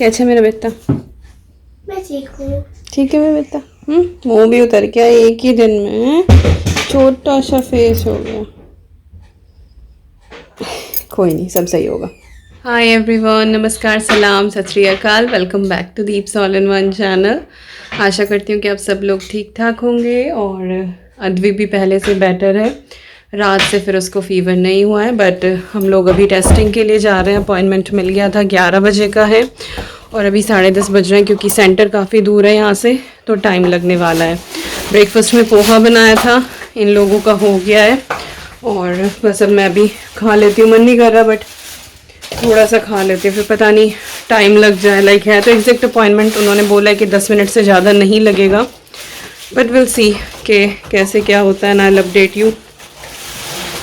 कैसे मेरा बेटा? मैं ठीक हूँ। ठीक है मेरा बेटा। मुँह भी उतर गया एक ही दिन में, छोटा सा फेस हो गया। कोई नहीं, सब सही होगा। हाय एवरीवन, नमस्कार, सलाम, Sat Sri Akal. Welcome back to Deeps all in one channel. आशा करती हूँ कि आप सब लोग ठीक ठाक होंगे और अद्वी भी पहले से बेटर है। रात से फिर उसको फीवर नहीं हुआ है, बट हम लोग अभी टेस्टिंग के लिए जा रहे हैं। अपॉइंटमेंट मिल गया था, 11 बजे का है और अभी 10:30 बज रहे हैं क्योंकि सेंटर काफ़ी दूर है यहाँ से, तो टाइम लगने वाला है। ब्रेकफास्ट में पोहा बनाया था, इन लोगों का हो गया है और बस अब मैं भी खा लेती हूँ। मन नहीं कर रहा बट थोड़ा सा खा लेती हूँ, फिर पता नहीं टाइम लग जाए। लाइक है तो एग्जैक्ट अपॉइंटमेंट उन्होंने बोला है कि 10 मिनट से ज़्यादा नहीं लगेगा, बट विल सी कि कैसे क्या होता है ना। I update you.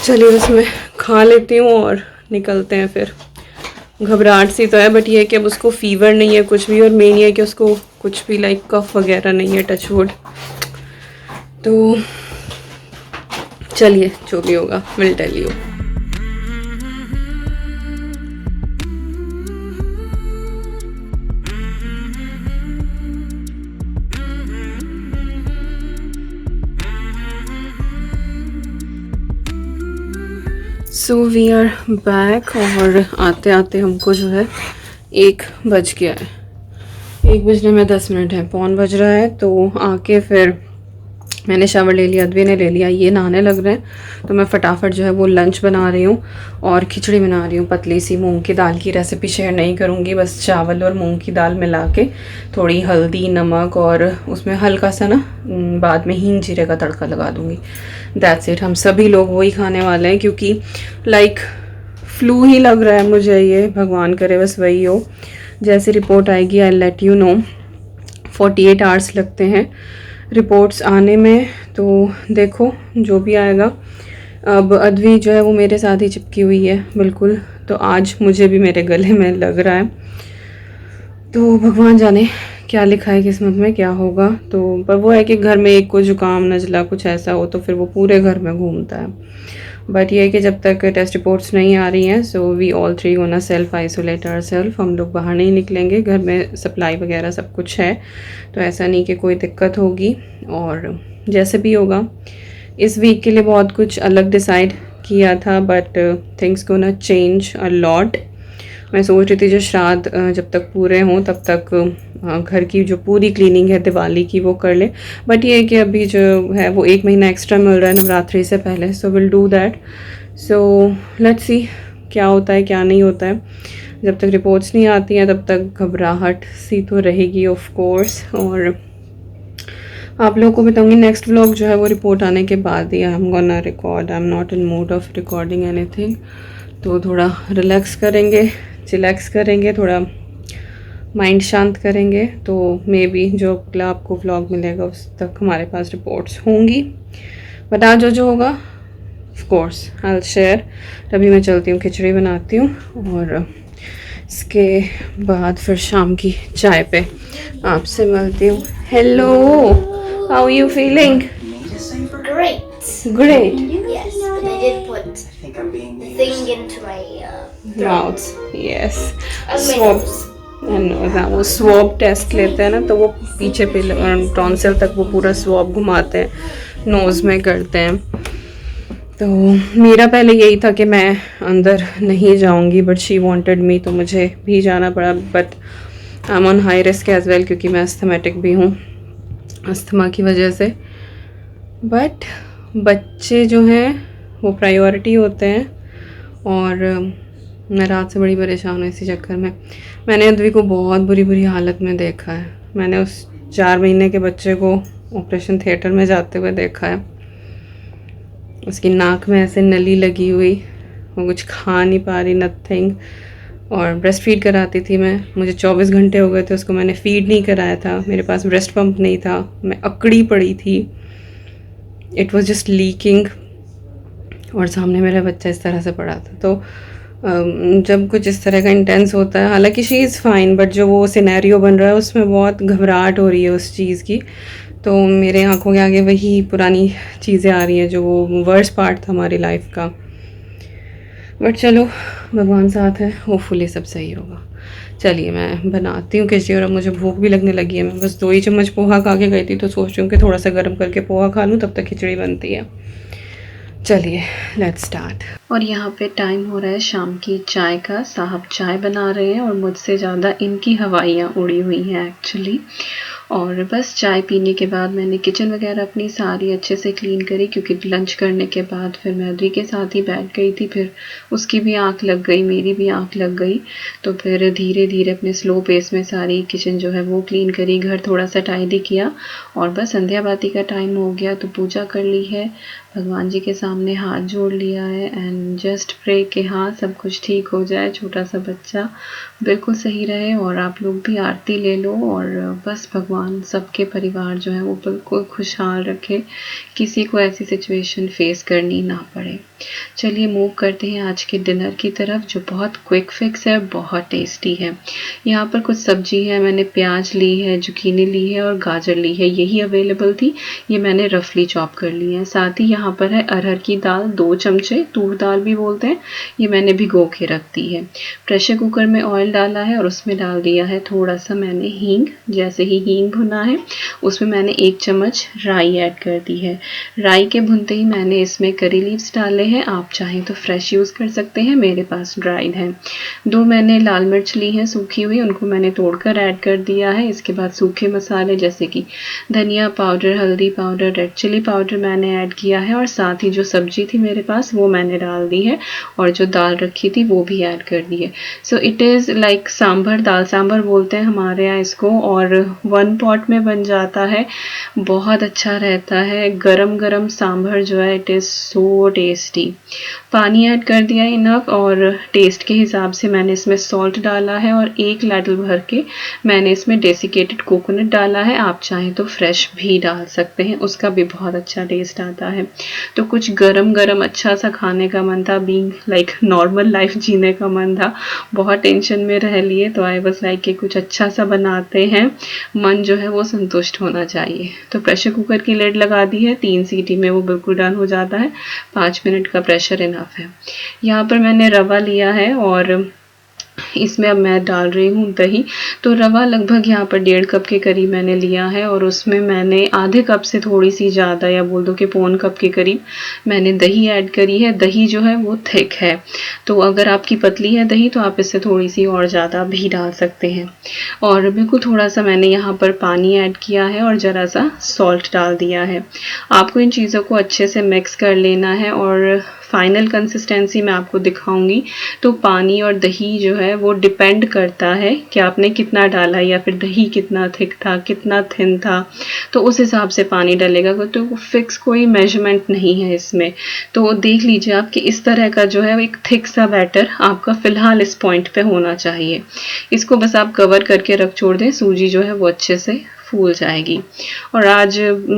चलिए बस मैं खा लेती हूँ और निकलते हैं। फिर घबराहट सी तो है, बट ये है कि अब उसको फीवर नहीं है कुछ भी, और मेन ये है कि उसको कुछ भी लाइक कफ वगैरह नहीं है, टच वुड। तो चलिए जो भी होगा will tell you. So we are back और आते आते हमको जो है 1 बज गया है। 1 बजने में 10 मिनट है, पौन बज रहा है। तो आके फिर मैंने शावर ले लिया, अद्वी ने ले लिया, ये नहाने लग रहे हैं। तो मैं फटाफट जो है वो लंच बना रही हूँ और खिचड़ी बना रही हूँ। पतली सी मूंग की दाल की रेसिपी शेयर नहीं करूँगी, बस चावल और मूंग की दाल मिला के थोड़ी हल्दी, नमक और उसमें हल्का सा ना बाद में हींग जीरे का तड़का लगा दूँगी। That's it. हम सभी लोग वही खाने वाले हैं क्योंकि लाइक फ्लू ही लग रहा है मुझे, ये भगवान करे बस वही हो। जैसे रिपोर्ट आएगी I let you know. 48 hours लगते हैं रिपोर्ट्स आने में, तो देखो जो भी आएगा। अब अद्वी जो है वो मेरे साथ ही चिपकी हुई है बिल्कुल, तो आज मुझे भी मेरे गले में लग रहा है। तो भगवान जाने क्या लिखा है किस्मत में, क्या होगा। तो पर वो है कि घर में एक को जुकाम नज़ला कुछ ऐसा हो तो फिर वो पूरे घर में घूमता है। बट ये है कि जब तक टेस्ट रिपोर्ट्स नहीं आ रही हैं, so we all 3 gonna self isolate ourself. हम लोग बाहर नहीं निकलेंगे, घर में सप्लाई वगैरह सब कुछ है, तो ऐसा नहीं कि कोई दिक्कत होगी। और जैसे भी होगा, इस वीक के लिए बहुत कुछ अलग डिसाइड किया था, but things gonna change a lot. मैं सोच रही थी जो श्राद्ध जब तक पूरे हों तब तक घर की जो पूरी क्लीनिंग है दिवाली की वो कर ले। बट ये है कि अभी जो है वो 1 महीना एक्स्ट्रा मिल रहा है नवरात्रि से पहले, so will do that. So let's see क्या होता है क्या नहीं होता है। जब तक रिपोर्ट्स नहीं आती हैं तब तक घबराहट सी तो रहेगी ऑफ कोर्स। और आप लोगों को बताऊंगी नेक्स्ट व्लॉग जो है वो रिपोर्ट आने के बाद ही I am gonna record. I am not in mood of recording anything. तो थोड़ा रिलैक्स करेंगे, चिलैक्स करेंगे, थोड़ा माइंड शांत करेंगे, तो मे बी जो अगला आपको व्लॉग मिलेगा उस तक हमारे पास रिपोर्ट्स होंगी। बट आज जो होगा of course I will share. तभी मैं चलती हूँ, खिचड़ी बनाती हूँ और इसके बाद फिर शाम की चाय पे आपसे मिलती हूँ। Hello, how are you feeling? Great. Great. Yes, and I did put the thing into my Mouth. Yes. and my Swab. nose. वो स्वॉब टेस्ट लेते हैं ना, तो वो पीछे पे टॉन्सिल तक वो पूरा स्वॉब घुमाते हैं, नोज़ में करते हैं। तो मेरा पहले यही था कि मैं अंदर नहीं जाऊंगी, बट शी वांटेड मी, तो मुझे भी जाना पड़ा। But I am on high risk as well क्योंकि मैं अस्थमेटिक भी हूँ, अस्थमा की वजह से। बट बच्चे जो हैं वो प्रायोरिटी होते हैं और मैं रात से बड़ी परेशान हूँ इसी चक्कर में। मैंने अद्वी को बहुत बुरी हालत में देखा है। मैंने उस 4 महीने के बच्चे को ऑपरेशन थिएटर में जाते हुए देखा है। उसकी नाक में ऐसे नली लगी हुई, वो कुछ खा नहीं पा रही, नथिंग। और ब्रेस्ट फीड कराती थी मैं, मुझे 24 घंटे हो गए थे उसको मैंने फीड नहीं कराया था। मेरे पास ब्रेस्ट पंप नहीं था, मैं अकड़ी पड़ी थी, इट वॉज जस्ट लीकिंग। और सामने मेरा बच्चा इस तरह से पड़ा था। तो जब कुछ इस तरह का इंटेंस होता है, हालांकि शी इज़ फाइन, बट जो वो सिनेरियो बन रहा है उसमें बहुत घबराहट हो रही है उस चीज़ की। तो मेरे आंखों के आगे वही पुरानी चीज़ें आ रही हैं जो वो वर्स्ट पार्ट था हमारी लाइफ का। बट चलो भगवान साथ है, होपफुली सब सही होगा। चलिए मैं बनाती हूँ खिचड़ी, और अब मुझे भूख भी लगने लगी है। मैं बस 2 ही चम्मच पोहा खा के गई थी, तो सोच रही हूँ कि थोड़ा सा गर्म करके पोहा खा लूँ, तब तक खिचड़ी बनती है। चलिए लेट्स स्टार्ट। और यहाँ पे टाइम हो रहा है शाम की चाय का। साहब चाय बना रहे हैं और मुझसे ज़्यादा इनकी हवाइयाँ उड़ी हुई हैं एक्चुअली। और बस चाय पीने के बाद मैंने किचन वगैरह अपनी सारी अच्छे से क्लीन करी, क्योंकि लंच करने के बाद फिर मैं अद्री के साथ ही बैठ गई थी। फिर उसकी भी आंख लग गई, मेरी भी आंख लग गई, तो फिर धीरे धीरे अपने स्लो पेस में सारी किचन जो है वो क्लीन करी, घर थोड़ा सा टाइडी किया। और बस संध्या बाती का टाइम हो गया, तो पूजा कर ली है, भगवान जी के सामने हाथ जोड़ लिया है एंड जस्ट प्रे कि हाँ सब कुछ ठीक हो जाए, छोटा सा बच्चा बिल्कुल सही रहे, और आप लोग भी आरती ले लो। और बस भगवान सबके परिवार जो है वो बिल्कुल खुशहाल रखे, किसी को ऐसी सिचुएशन फेस करनी ना पड़े। चलिए मूव करते हैं आज के डिनर की तरफ, जो बहुत क्विक फिक्स है, बहुत टेस्टी है। यहाँ पर कुछ सब्जी है, मैंने प्याज ली है, जुकीनी ली है और गाजर ली है, यही अवेलेबल थी, ये मैंने रफली चॉप कर ली है। साथ ही यहाँ पर है अरहर की दाल 2 चमचे, तूर दाल भी बोलते हैं, ये मैंने भिगो के रख दी है। प्रेशर कुकर में ऑयल डाला है और उसमें डाल दिया है थोड़ा सा मैंने हींग। जैसे ही हींग भुना है उसमें मैंने 1 चम्मच राई ऐड कर दी है। राई के भुनते ही मैंने इसमें करी लीव्स डाले हैं, आप चाहें तो फ्रेश यूज़ कर सकते हैं, मेरे पास ड्राइड है। 2 मैंने लाल मिर्च ली हैं सूखी हुई, उनको मैंने तोड़कर ऐड कर दिया है। इसके बाद सूखे मसाले जैसे कि धनिया पाउडर, हल्दी पाउडर, रेड चिली पाउडर मैंने ऐड किया है, और साथ ही जो सब्जी थी मेरे पास वो मैंने डाल दी है, और जो दाल रखी थी वो भी ऐड कर दी है। So it is like sambar, दाल सांभर बोलते हैं हमारे यहाँ इसको, और 1 पॉट में बन जाता है, बहुत अच्छा रहता है। गरम गरम सांभर जो है इट इज़ सो टेस्टी। पानी ऐड कर दिया इनफ, और टेस्ट के हिसाब से मैंने इसमें सॉल्ट डाला है, और 1 लैडल भर के मैंने इसमें डेसिकेटेड कोकोनट डाला है, आप चाहें तो फ्रेश भी डाल सकते हैं, उसका भी बहुत अच्छा टेस्ट आता है। तो कुछ गरम गरम अच्छा सा खाने का मन था, बीइंग लाइक नॉर्मल लाइफ जीने का मन था, बहुत टेंशन में रह लिए, तो आई वाज लाइक कि कुछ अच्छा सा बनाते हैं, मन जो है वो संतुष्ट होना चाहिए। तो प्रेशर कुकर की लिड लगा दी है, 3 सीटी में वो बिल्कुल डन हो जाता है, 5 मिनट का प्रेशर इनफ है। यहाँ पर मैंने रवा लिया है और इसमें अब मैं डाल रही हूँ दही। तो रवा लगभग यहाँ पर 1.5 कप के करीब मैंने लिया है, और उसमें मैंने आधे कप से थोड़ी सी ज़्यादा, या बोल दो कि 1.25 कप के करीब मैंने दही ऐड करी है। दही जो है वो थिक है, तो अगर आपकी पतली है दही तो आप इससे थोड़ी सी और ज़्यादा भी डाल सकते हैं। और बिल्कुल थोड़ा सा मैंने यहाँ पर पानी ऐड किया है, और ज़रा सा सॉल्ट डाल दिया है। आपको इन चीज़ों को अच्छे से मिक्स कर लेना है, और फाइनल कंसिस्टेंसी मैं आपको दिखाऊंगी। तो पानी और दही जो है वो डिपेंड करता है कि आपने कितना डाला, या फिर दही कितना थिक था, कितना थिन था, तो उस हिसाब से पानी डालेगा। तो फिक्स कोई मेजरमेंट नहीं है इसमें। तो देख लीजिए आप कि इस तरह का जो है एक थिक सा बैटर आपका फ़िलहाल इस पॉइंट पे होना चाहिए। इसको बस आप कवर करके रख छोड़ दें, सूजी जो है वो अच्छे से फूल जाएगी। और आज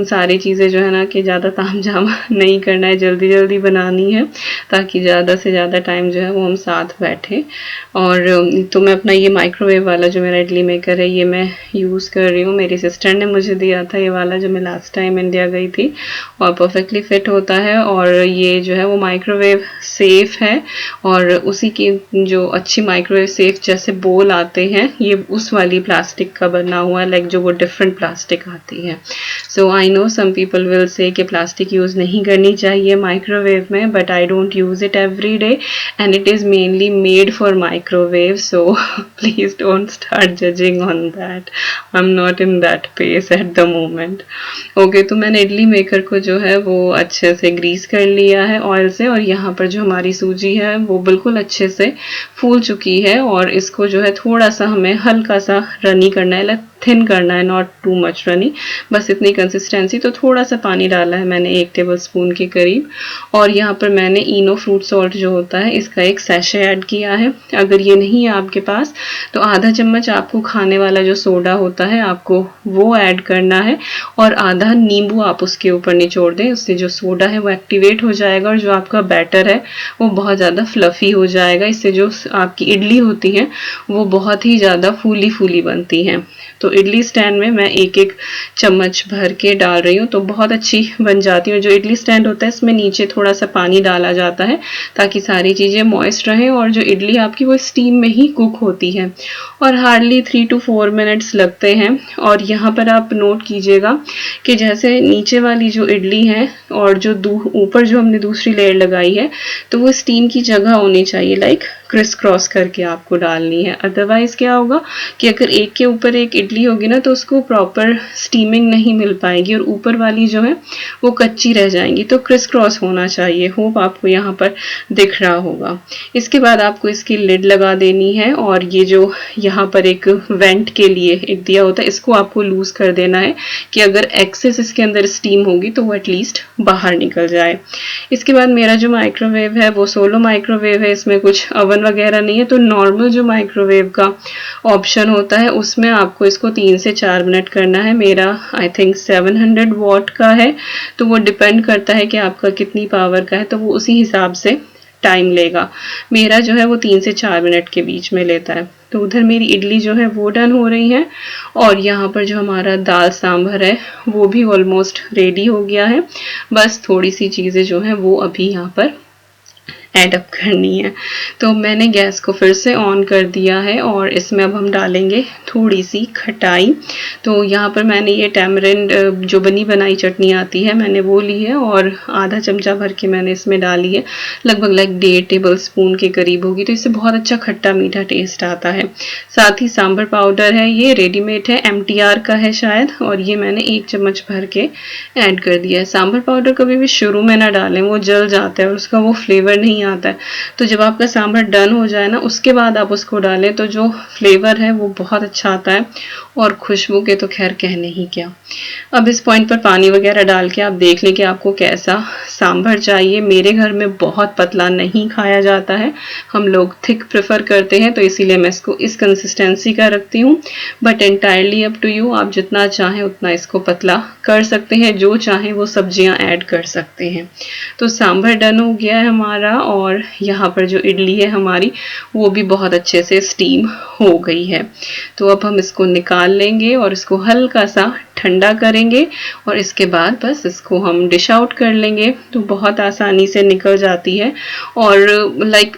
सारी चीज़ें जो है ना कि ज़्यादा तामझाम नहीं करना है, जल्दी जल्दी बनानी है, ताकि ज़्यादा से ज़्यादा टाइम जो है वो हम साथ बैठें। और तो मैं अपना ये माइक्रोवेव वाला जो मेरा इडली मेकर है ये मैं यूज़ कर रही हूँ। मेरी सिस्टर ने मुझे दिया था ये वाला, जो मैं लास्ट टाइम इंडिया गई थी, और परफेक्टली फिट होता है, और ये जो है वो माइक्रोवेव सेफ़ है। और उसी की जो अच्छी माइक्रोवेव सेफ़ जैसे बोल आते हैं, ये उस वाली प्लास्टिक का बना हुआ है, लाइक जो वो डिफरेंट प्लास्टिक आती है। So I know some people will say कि प्लास्टिक यूज़ नहीं करनी चाहिए माइक्रोवेव में, but I don't use it every day, and it is mainly made for microwave, so please don't start judging on that, I am not in that pace at the moment. Okay, तो मैंने idli maker को जो है वो अच्छे से Greece कर लिया है ऑयल से, और यहाँ पर जो हमारी सूजी है वो बिल्कुल अच्छे से फूल चुकी है, और इसको जो है थोड़ा सा हमें हल्का सा रनी करना है, थिन करना है, नॉट टू मच रनी, बस इतनी कंसिस्टेंसी। तो थोड़ा सा पानी डाला है मैंने 1 टेबलस्पून के करीब, और यहाँ पर मैंने इनो फ्रूट सॉल्ट जो होता है इसका 1 सैशे ऐड किया है। अगर ये नहीं है आपके पास तो आधा चम्मच आपको खाने वाला जो सोडा होता है आपको वो ऐड करना है, और आधा नींबू आप उसके ऊपर निचोड़ दें, उससे जो सोडा है वो एक्टिवेट हो जाएगा, और जो आपका बैटर है वो बहुत ज़्यादा फ्लफ़ी हो जाएगा। इससे जो आपकी इडली होती है वो बहुत ही ज़्यादा फूली फूली बनती हैं। तो तो इडली स्टैंड में मैं एक एक चम्मच भर के डाल रही हूँ, तो बहुत अच्छी बन जाती है। जो इडली स्टैंड होता है इसमें नीचे थोड़ा सा पानी डाला जाता है ताकि सारी चीज़ें मॉइस्ट रहें और जो इडली आपकी वो स्टीम में ही कुक होती है और हार्डली 3 to 4 मिनट्स लगते हैं। और यहाँ पर आप नोट कीजिएगा कि जैसे नीचे वाली जो इडली है और जो ऊपर जो हमने दूसरी लेयर लगाई है तो वो स्टीम की जगह होनी चाहिए, लाइक क्रिस क्रॉस करके आपको डालनी है। अदरवाइज क्या होगा कि अगर एक के ऊपर एक इडली होगी ना तो उसको प्रॉपर स्टीमिंग नहीं मिल पाएगी और ऊपर वाली जो है वो कच्ची रह जाएंगी। तो क्रिस क्रॉस होना चाहिए। होप आपको यहाँ पर दिख रहा होगा। इसके बाद आपको इसकी लिड लगा देनी है और ये जो यहाँ पर एक वेंट के लिए एक दिया होता है इसको आपको लूज कर देना है कि अगर एक्सेस इसके अंदर स्टीम होगी तो वो एटलीस्ट बाहर निकल जाए। इसके बाद मेरा जो माइक्रोवेव है वो सोलो माइक्रोवेव है, इसमें कुछ अवन वगैरह नहीं है। तो नॉर्मल जो माइक्रोवेव का ऑप्शन होता है उसमें आपको इसको 3 से 4 मिनट करना है। मेरा आई थिंक 700 वॉट का है, तो वो डिपेंड करता है कि आपका कितनी पावर का है, तो वो उसी हिसाब से टाइम लेगा। मेरा जो है वो 3 से 4 मिनट के बीच में लेता है। तो उधर मेरी इडली जो है वो डन हो रही है और यहाँ पर जो हमारा दाल सांभर है वो भी ऑलमोस्ट रेडी हो गया है। बस थोड़ी सी चीज़ें जो हैं वो अभी यहाँ पर ऐड अप करनी है। तो मैंने गैस को फिर से ऑन कर दिया है और इसमें अब हम डालेंगे थोड़ी सी खटाई। तो यहाँ पर मैंने ये टैमरिंड जो बनी बनाई चटनी आती है मैंने वो ली है और आधा चमचा भर के मैंने इसमें डाली है। लगभग 1.5 टेबल स्पून के करीब होगी, तो इससे बहुत अच्छा खट्टा मीठा टेस्ट आता है। साथ ही सांभर पाउडर है, ये रेडीमेड है, MTR का है शायद, और ये मैंने 1 चम्मच भर के ऐड कर दिया है। सांभर पाउडर कभी भी शुरू में ना डालें, वो जल जाता है और उसका वो फ्लेवर नहीं आता है। तो जब आपका सांभर डन हो जाए ना उसके बाद आप उसको डालें तो जो फ्लेवर है वो बहुत अच्छा आता है और खुशबू के तो खैर कहने ही क्या। अब इस पॉइंट पर पानी वगैरह डाल के आप देख लें कि आपको कैसा सांभर चाहिए। मेरे घर में बहुत पतला नहीं खाया जाता है, हम लोग थिक प्रेफर करते हैं, तो इसीलिए मैं इसको इस कंसिस्टेंसी का रखती हूँ। But entirely up to you, आप जितना चाहें उतना इसको पतला कर सकते हैं, जो चाहें वो सब्जियां ऐड कर सकते हैं। तो सांभर डन हो गया है हमारा और यहाँ पर जो इडली है हमारी वो भी बहुत अच्छे से स्टीम हो गई है। तो अब हम इसको निकाल लेंगे और इसको हल्का सा ठंडा करेंगे और इसके बाद बस इसको हम डिश आउट कर लेंगे। तो बहुत आसानी से निकल जाती है और लाइक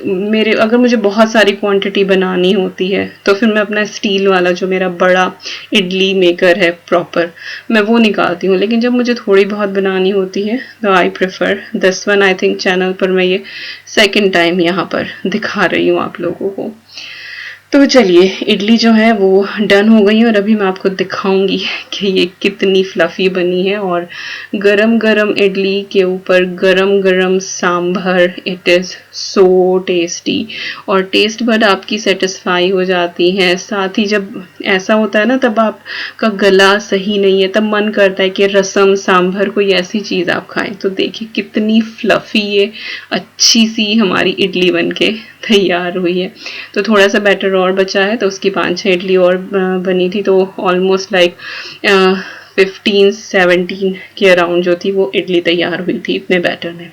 अगर मुझे बहुत सारी क्वांटिटी बनानी होती है तो फिर मैं अपना स्टील वाला जो मेरा बड़ा इडली मेकर है प्रॉपर, मैं वो निकालती हूँ। लेकिन जब मुझे थोड़ी बहुत बनानी होती है तो I prefer this one. I think channel पर मैं ये सेकंड टाइम यहाँ पर दिखा रही हूँ आप लोगों को। तो चलिए, इडली जो है वो डन हो गई और अभी मैं आपको दिखाऊंगी कि ये कितनी फ्लफी बनी है। और गरम गरम इडली के ऊपर गरम गरम sambar, it is so tasty और टेस्ट बड आपकी सेटिस्फाई हो जाती है। साथ ही जब ऐसा होता है ना तब आपका गला सही नहीं है, तब मन करता है कि रसम सांभर कोई ऐसी चीज़ आप खाएं। तो देखिए कितनी फ्लफी ये अच्छी सी हमारी इडली बनके तैयार हुई है। तो थोड़ा सा बैटर और बचा है, तो उसकी 5-6 इडली और बनी थी, तो ऑलमोस्ट लाइक 15-17 के अराउंड जो थी वो इडली तैयार हुई थी इतने बैटर में।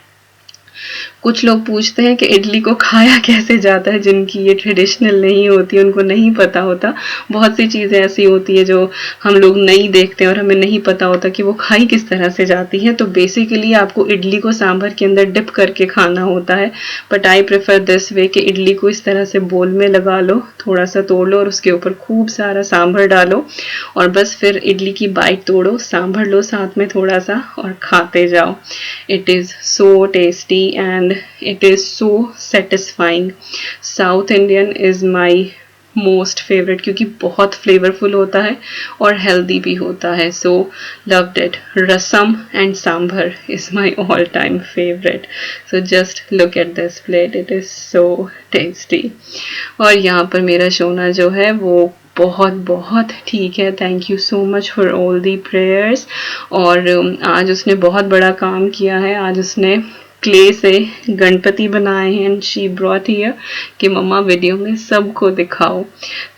कुछ लोग पूछते हैं कि इडली को खाया कैसे जाता है, जिनकी ये ट्रेडिशनल नहीं होती, उनको नहीं पता होता। बहुत सी चीज़ें ऐसी होती है जो हम लोग नहीं देखते और हमें नहीं पता होता कि वो खाई किस तरह से जाती है। तो बेसिकली आपको इडली को सांभर के अंदर डिप करके खाना होता है, but I prefer this way कि इडली को इस तरह से बोल में लगा लो, थोड़ा सा तोड़ लो और उसके ऊपर खूब सारा सांभर डालो और बस फिर इडली की बाइट तोड़ो, सांभर लो साथ में थोड़ा सा और खाते जाओ। It is so tasty and it is so satisfying. South Indian is my most favorite क्योंकि बहुत फ्लेवरफुल होता है और हेल्दी भी होता है। So loved it. Rasam and sambar is my all time favorite. So just look at this plate. It is so tasty. और यहाँ पर मेरा सोना जो है वो बहुत बहुत ठीक है। Thank you so much for all the prayers. और आज उसने बहुत बड़ा काम किया है। आज उसने क्ले से गणपति बनाए हैं एंड शी ब्रॉट हियर कि मम्मा वीडियो में सबको दिखाओ।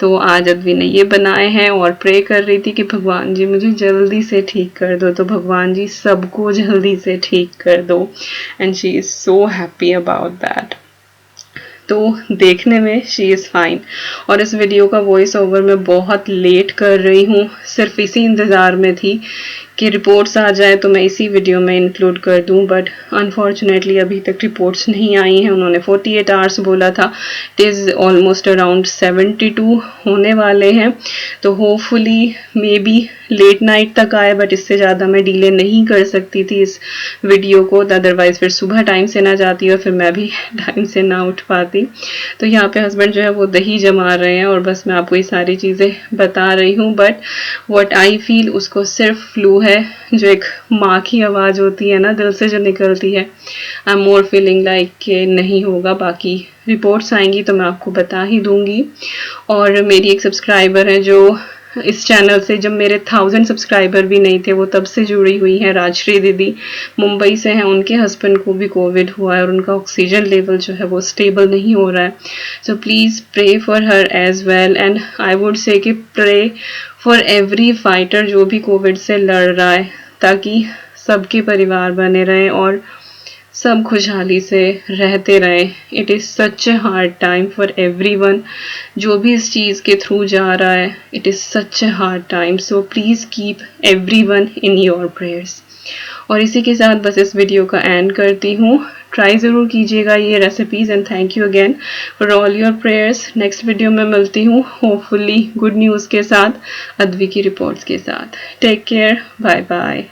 तो आज अद्वी ने ये बनाए हैं और प्रे कर रही थी कि भगवान जी मुझे जल्दी से ठीक कर दो, तो भगवान जी सबको जल्दी से ठीक कर दो and she is so happy about that. तो देखने में शी इज़ फाइन। और इस वीडियो का वॉइस ओवर मैं बहुत लेट कर रही हूँ, सिर्फ इसी इंतज़ार में थी कि रिपोर्ट्स आ जाए तो मैं इसी वीडियो में इंक्लूड कर दूं, बट अनफॉर्चुनेटली अभी तक रिपोर्ट्स नहीं आई हैं। उन्होंने 48 आवर्स बोला था, इट इज़ ऑलमोस्ट अराउंड 72 होने वाले हैं। तो hopefully maybe late night तक आए, बट इससे ज़्यादा मैं डिले नहीं कर सकती थी इस वीडियो को, अदरवाइज़ फिर सुबह टाइम से ना जाती और फिर मैं भी टाइम से ना उठ पाती। तो यहाँ पे हस्बैंड जो है वो दही जमा रहे हैं और बस मैं आपको ये सारी चीज़ें बता रही हूँ। बट व्हाट आई फील उसको सिर्फ फ्लू है, जो एक माँ की आवाज़ होती है ना दिल से जो निकलती है। I am more feeling like कि नहीं होगा, बाकी रिपोर्ट्स आएंगी तो मैं आपको बता ही दूंगी। और मेरी एक सब्सक्राइबर है जो इस चैनल से, जब मेरे 1000 सब्सक्राइबर भी नहीं थे, वो तब से जुड़ी हुई हैं, राजश्री दीदी मुंबई से हैं। उनके हस्बैंड को भी कोविड हुआ है और उनका ऑक्सीजन लेवल जो है वो स्टेबल नहीं हो रहा है। So please pray for her as well, and I would say कि प्रे फॉर एवरी फाइटर जो भी कोविड से लड़ रहा है, ताकि सबके परिवार बने रहें और सब खुशहाली से रहते रहें। It is such a hard time for everyone, जो भी इस चीज़ के थ्रू जा रहा है, it is such a hard time. So please keep everyone in your prayers. और इसी के साथ बस इस वीडियो का एंड करती हूँ। ट्राई ज़रूर कीजिएगा ये recipes, and thank you again for all your prayers. Next video में मिलती हूँ होपफुली गुड न्यूज़ के साथ, अद्वी की रिपोर्ट्स के साथ। Take care, bye bye.